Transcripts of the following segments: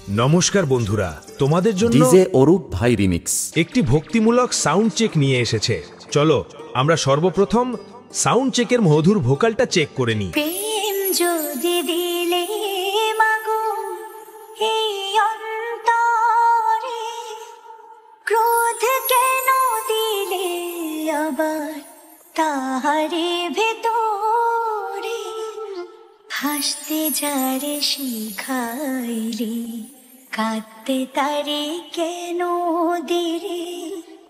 নমস্কার বন্ধুরা, তোমাদের জন্য ডিজে অরূপ ভাই রিমিক্স একটি ভক্তিমূলক সাউন্ড চেক নিয়ে এসেছে। চলো আমরা সর্বপ্রথম সাউন্ড চেকের মধুর ভোকালটা চেক করে নিই। প্রেম যদি দিলে মাগো এই অন্তরে, ক্রোধ কেন দিলে আবার তাহারে ভেতরে, হাসতে যারে শিখাইলে কাঁদতে তারে কেন দিলে,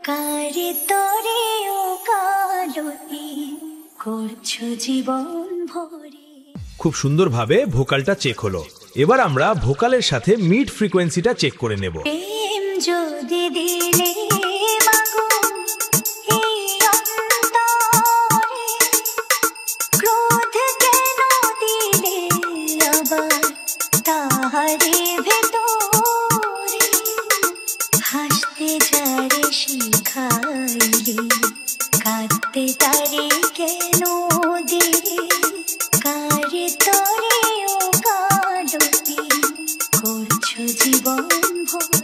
কারে তরে ও কালতি করছো জীবন ভরে। খুব সুন্দরভাবে ভোকালটা চেক হলো। এবার আমরা ভোকালের সাথে মিড ফ্রিকোয়েন্সিটা চেক করে নেব। প্রেম যদি দিলে মাগো এই অন্তরে, ক্রোধ কেন দিলে আবার তাহারে ভেতরে, হাসতে যারে শিখাইলে কাঁদতে তারে কেন দিলে, কারে তরে ও কালতি করছো জীবন ভরে।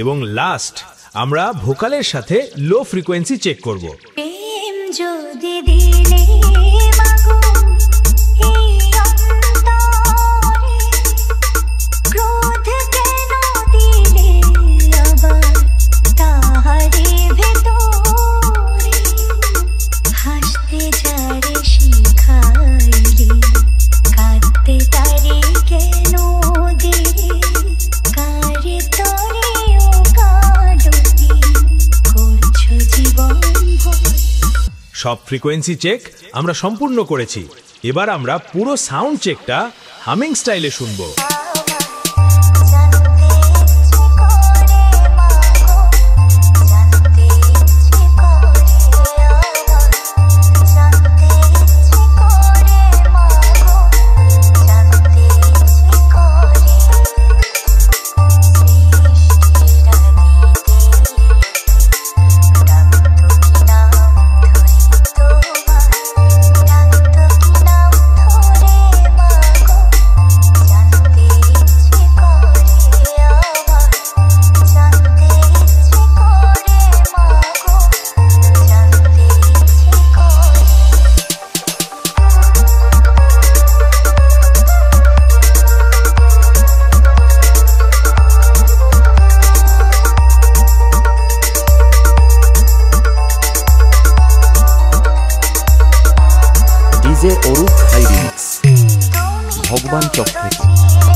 এবং লাস্ট আমরা ভোকালের সাথে লো ফ্রিকোয়েন্সি চেক করব। প্রেম যদি দিলে মাগো এই অন্তরে, ক্রোধ কেন দিলে আবার তাহারে ভেতরে, হাসতে যারে শিখাইলে কাঁদতে তারে কেন দিলে, কারে তরে ও কালতি করছো জীবন ভরে। সব ফ্রিকোয়েন্সি চেক আমরা সম্পূর্ণ করেছি। এবার আমরা পুরো সাউন্ড চেকটা হামিং স্টাইলে শুনবো। ডিজে অরূপ ভাই রিমিক্স ভগবান চক থেকে। তুমি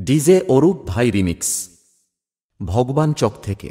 ডিজে অরূপ ভাই রিমিক্স ভগবান চক থেকে।